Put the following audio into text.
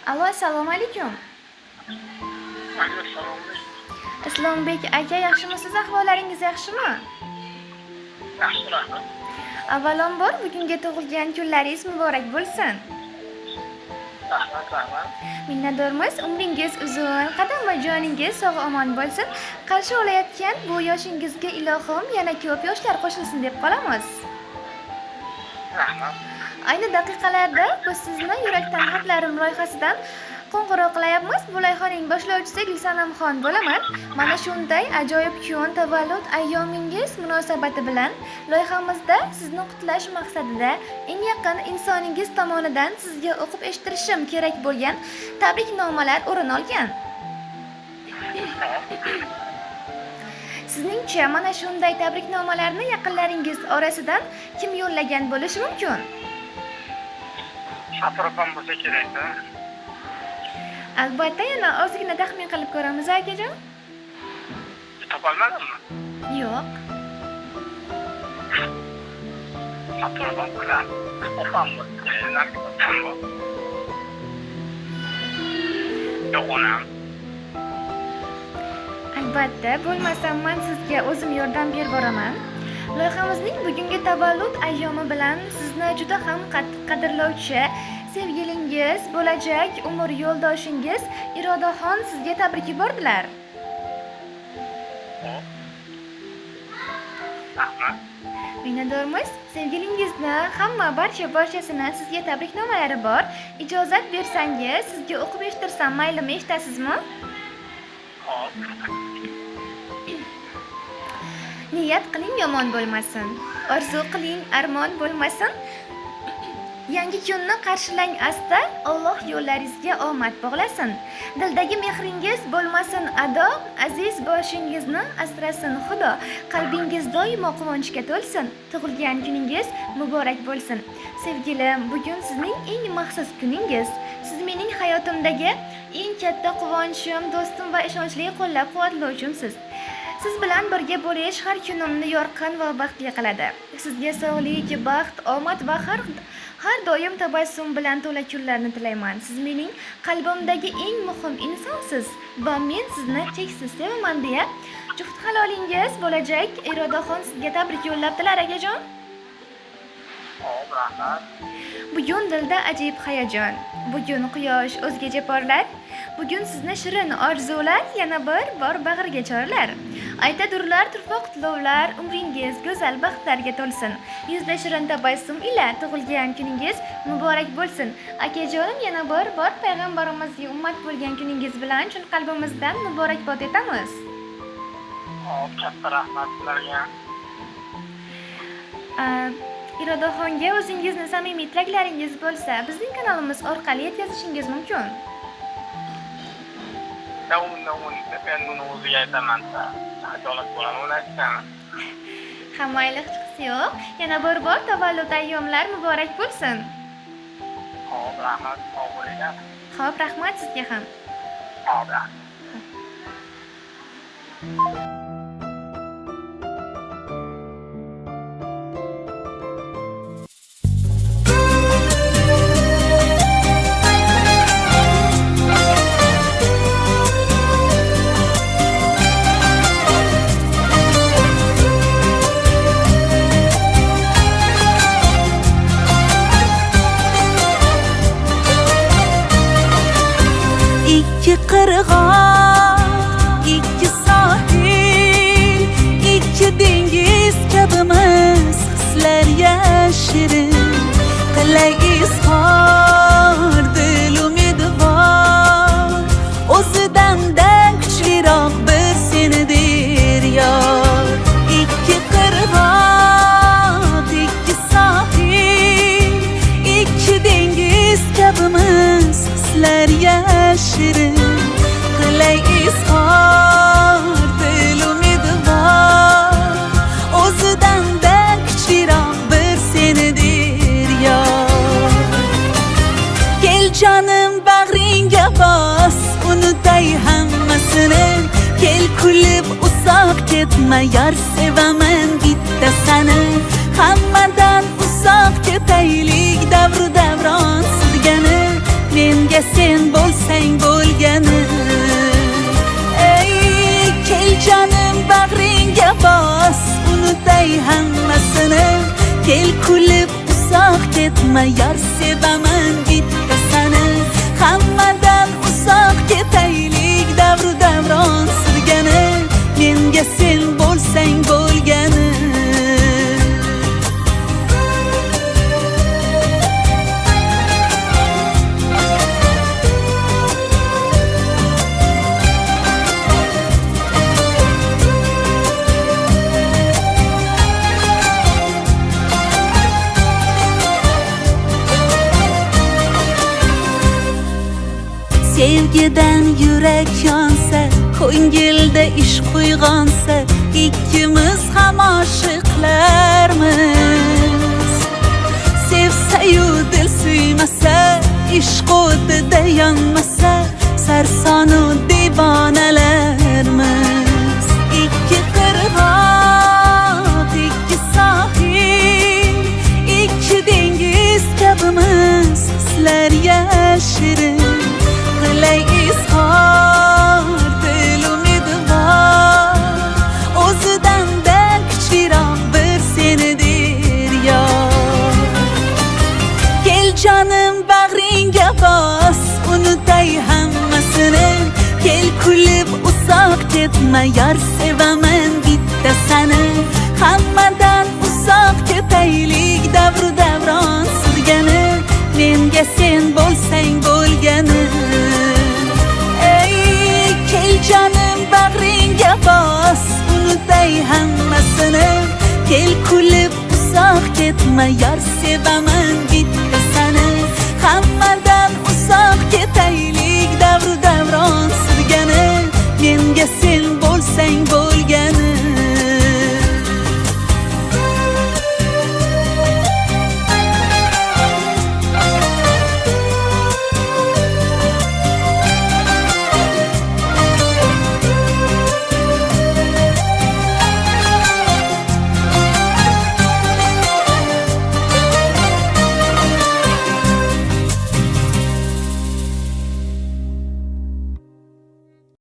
Alo, assalomu alaykum. Alaykum. Islombek aka, yaxshimisiz? Ahvollaringiz yaxshimi? Yaxshi, rahmat. Avvalambor bugungi tug'ilgan kunlaringiz muborak bo'lsin. Rahmat. Minnatdormiz. Umringiz uzun, qadam va joningiz sog' omon bo'lsin. Qarshi olayotgan bu yoshingizga ilohim yana ko'p yoshlar qo'shilsin deb qolamiz. Rahmat. Ayni daqiqalarda biz sizni yurakdan xatlarim loyihasidan qo'ng'iroq qilyapmiz. Bu loyihaning boshlovchisi Gulsanamxon bo'laman. Mana shunday ajoyib kun tavallud ayyomingiz munosabati bilan loyihamizda sizni qutlash maqsadida eng yaqin insoningiz tomonidan sizga o'qib eshittirishim kerak bo'lgan tabriknomalar o'rin olgan. Sizningcha mana shunday tabriknomalarni yaqinlaringiz orasidan kim yo'llagan bo'lishi mumkin? Atrofim bo'lsa kerak-da. Albatta, yana ozgina taxmin qilib ko'ramiz, akajon. Topolmadimmi? Yo'q. Atrofim bilan opam bo'lsa, yo'q, onam. Albatta, bo'lmasam men sizga o'zim yordam berib boraman. Loyihamizning bugungi tavallud ayyomi bilan sizni juda ham qattiq qadrlovchi sevgilingiz, bo'lajak umr yo'ldoshingiz Irodaxon sizga tabrik yubordilar. Rahmat. Minnatdormiz. Sevgilingizni barchasini sizga tabriknomalari bor. Ijozat bersangiz, sizga o'qib eshittirsam maylimi, eshitasizmi? Hop. Niyat qiling yomon bo'lmasin. Orzu qiling armon bo'lmasin. Yangi kunni qarshilang asta, Alloh yo'llaringizga omad bog'lasin. Dildagi mehringiz bo'lmasin ado, aziz boshingizni asrasin Xudo. Qalbingiz doimo quvonchga to'lsin. Tug'ilgan kuningiz muborak bo'lsin. Sevgilim, bugun sizning eng maxsus kuningiz. Siz mening hayotimdagi eng katta quvonchim, do'stim va ishonchli qo'llab-quvvatlovchimsiz. Siz bilan birga bo'lish har kunimni yorqin va baxtli qiladi. Sizga sog'lik, baxt, omad va har doim tabassum bilan to'la kunlarni tilayman. Siz mening qalbimdagi eng muhim insonsiz va men sizni cheksiz sevaman deya juft halolingiz bo'lajak Irodaxon sizga tabrik yo'llabdilar, akajon. Hop, rahmat. Bugun dilda ajib hayajon. Bugun quyosh o'zgacha porlar. Bugun sizni shirin orzular yana bir bor bag'riga chorlar. Aytadurlar turfa qutlovlar, umringiz go'zal baxtlarga to'lsin. Yuzda shirin tabassum ila tug'ilgan kuningiz muborak bo'lsin. Akajonim, yana bir bor payg'ambarimizga ummat bo'lgan kuningiz bilan chin qalbimizdan muborakbod etamiz. Hop, katta rahmat sizlarga. Irodaxonga o'zingizni samimiy tilaklaringiz bo'lsa, bizning kanalimiz orqali yetkazishingiz mumkin. Men buni o'ziga aytaman-da. Ajolat bo'laman, uni aytaman. Mayli, hech qisi yo'q. Yana bir bor tavallud ayyomlar muborak bo'lsin. Hop, rahmat. Sog' bo'ling. Xo'p, rahmat sizga ham. Hop, rahmat. İki qirg'oq, ikki sohil, ikki dengiz kabimiz hislar yashirin. Qilay izhor dil umidvor, o'zidan-da kuchliroq bir senidir yor. Ikki qirg'oq, ikki sohil, ikki dengiz kabimiz hislar yashirin. Qilay izhor dil umidvor, o'zidan-da kuchliroq bir senidir yor. Kel jonim bag'ringga bos, unutay hammasini. Kel kulib uzoq ketma, yar sevaman bitta seni. Hammadan uzoq ketaylik, davru davron surgani menga menga sen bo'lsang bo'lgani. Ey kel jonim bag'ringga bos, unutay hammasini. Kel kulib uzoq ketma, yor sevaman bitta seni. Hammadan uzoq ketaylik, davru davron surgani. Menga sen bo'lsang bo'lgani. Sevgidan yurak yonsa, ko'ngilda ishq uyg'onsa, ikkimiz ham oshiqlarmiz. Sevsa-yu dil suymasa, ishq o'tida yonmasa, sarsonu devonalarmiz. Ikki qirg'oq, ikki sohil, ikki dengiz kabimiz, hislar yashirin. Qilay izhor, dil umidvor, o'zidan-da kuchliroq bir senidir yor. Kel jonim bag'ringga bos, unutay hammasini. Kel kulib uzoq ketma, yor sevaman bitta seni. Hammadan uzoq ketaylik, davru davron surgani. Menga sen bo'lsang bo'lgani. Jonim bag'ringga bos, unutay hammasini. Kel kulib uzoq ketma, yor sevaman bitta seni.